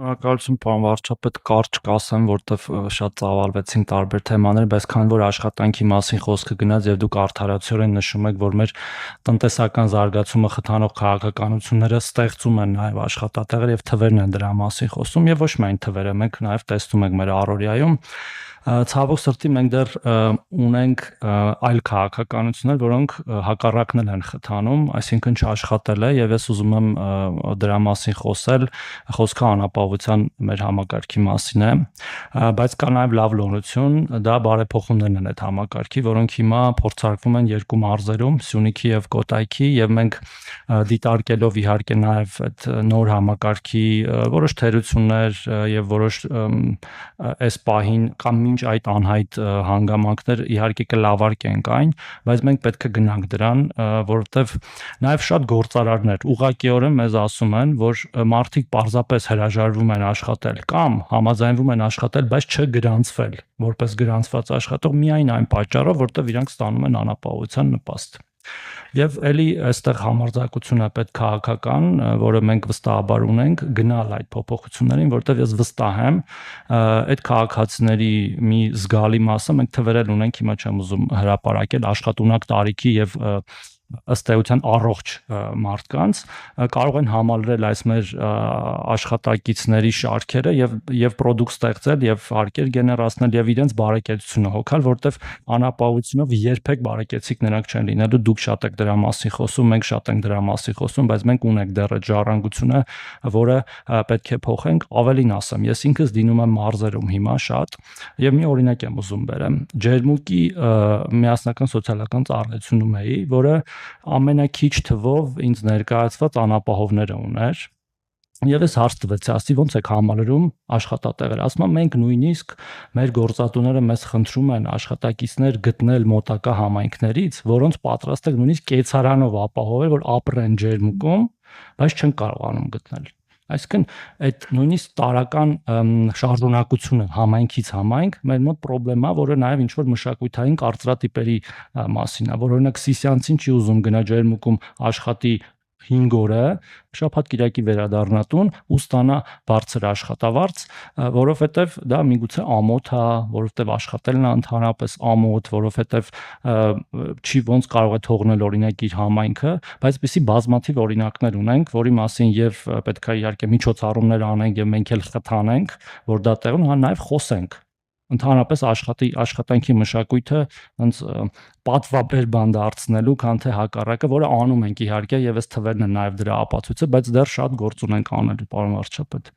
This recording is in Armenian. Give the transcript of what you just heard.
Շնորհակալություն, պարոն վարչապետ, կարճ կասեմ, որովհետև շատ ծավալվեցին տարբեր թեմաներ, բայց քանի որ աշխատանքի մասին խոսքը գնաց եւ դուք արդարացիորեն նշում եք, որ մեր տնտեսական զարգացումը խթանող քաղաքականությունները ստեղծում են նաեւ աշխատատեղեր եւ թվերն են դրա մասին խոսում եւ ոչ միայն թվերը, մենք նաեւ տեսնում ենք մեր առօրյայում ցավոք սրտի մենք դեռ ունենք այլ քաղաքականություններ, որոնք հակառակն են խթանում, այսինքն չաշխատել է եւ ես ուզում եմ դրա մասին խոսել, խոսքը անապահովության մեր համակարգի մասին է, բայց կա նաեւ լավ լորություն, դա բարեփոխումներն են այդ համակարգի, որոնք հիմա փորձարկվում են երկու մարզերում, Սյունիքի եւ Կոտայքի եւ մենք դիտարկելով իհարկե նաեւ այդ նոր համակարգի որոշ թերություններ եւ որոշ այս պահին կամ մինչ այդ անհայտ հանգամանքներ իհարկե կլավարկենք այն, բայց մենք պետք է գնանք դրան, որովհետև նաև շատ գործարարներ ուղղակիորեն մեզ ասում են, որ մարդիկ պարզապես հրաժարվում են աշխատել կամ համաձայնվում են աշխատել, բայց չգրանցվել, որպես գրանցված աշխատող միայն այն պատճառով, որտեղ իրանք ստանում են անապահովության նպաստ։ Եվ էլի այստեղ համարձակություն է պետք քաղաքական, որը մենք վստահաբար ունենք, գնալ այդ փոփոխություններին, որտեղ ես վստահ եմ, այդ քաղաքացիների մի զգալի մասը մենք թվերել ունենք, հիմա չեմ ուզում հրապարակել, աշխատունակ տարիքի եւ ըստ էության առողջ մարդկանց կարող են համալրել այս մեր աշխատակիցների շարքերը եւ պրոդուկտ ստեղծել եւ հարկեր գեներացնել եւ իրենց բարեկեցությունը հոգալ, որտեվ անապահովությունով երբեք բարեկեցիկ նրանք չեն լինելու, դուք շատ եք դրա մասին խոսում, մենք շատ ենք դրա մասին խոսում, բայց մենք ունենք դեռ այդ ժառանգությունը, որը պետք է փոխենք, ավելին ասեմ, ես ինքս դինում եմ մարզերում հիմա շատ եւ մի օրինակ եմ ուզում բերեմ, Ջերմուկի միասնական սոցիալական ծառայությունում էի, որը ամենակիչ թվով ինձ ներկայացված անապահովները ուներ եւ ես հարց տվեցի, ասի ոնց եք համալրում աշխատատեղեր, ասում եմ մենք նույնիսկ մեր գործատուները մեզ խնդրում են աշխատակիցներ գտնել մոտակա համայնքներից, որոնց պատրաստ եք նույնիսկ կեցարանով ապահովել, որ ապրեն Ջերմուկում, բայց չեն կարողանում գտնել։ Այսինքն այդ նույնիսկ տարական շարժունակությունը համայնքից համայնք մեր մոտ խնդրեմա, որը նաև ինչ որ մշակութային կարծրատիպերի մասին է, որ օրինակ Սիսյանցին չի ուզում գնա Ջերմուկում աշխատի 5 օրը, շաբաթ-կիրակի վերադառնա տուն ու ստանա բարձր աշխատավարձ, որովհետև դա միգուցե ամոթ է, որովհետև աշխատելն է ընդհանրապես ամոթ, որովհետև չի ոնց կարող է թողնել օրինակ իր համայնքը, բայց այսպիսի բազմաթիվ օրինակներ ունենք, որի մասին եւ պետք է իհարկե միջոցառումներ անենք եւ մենք էլ խթանենք, որ դա տեղն ու նաեւ խոսենք ընդհանրապես աշխատանքի մշակույթը ոնց պատվաբեր բան դարձնելու, քան թե հակառակը, որը անում ենք իհարկե եւ այս թվերն են նաեւ դրա ապացույցը, բայց դեռ շատ գործ ունենք անելու, պարոն վարչապետ։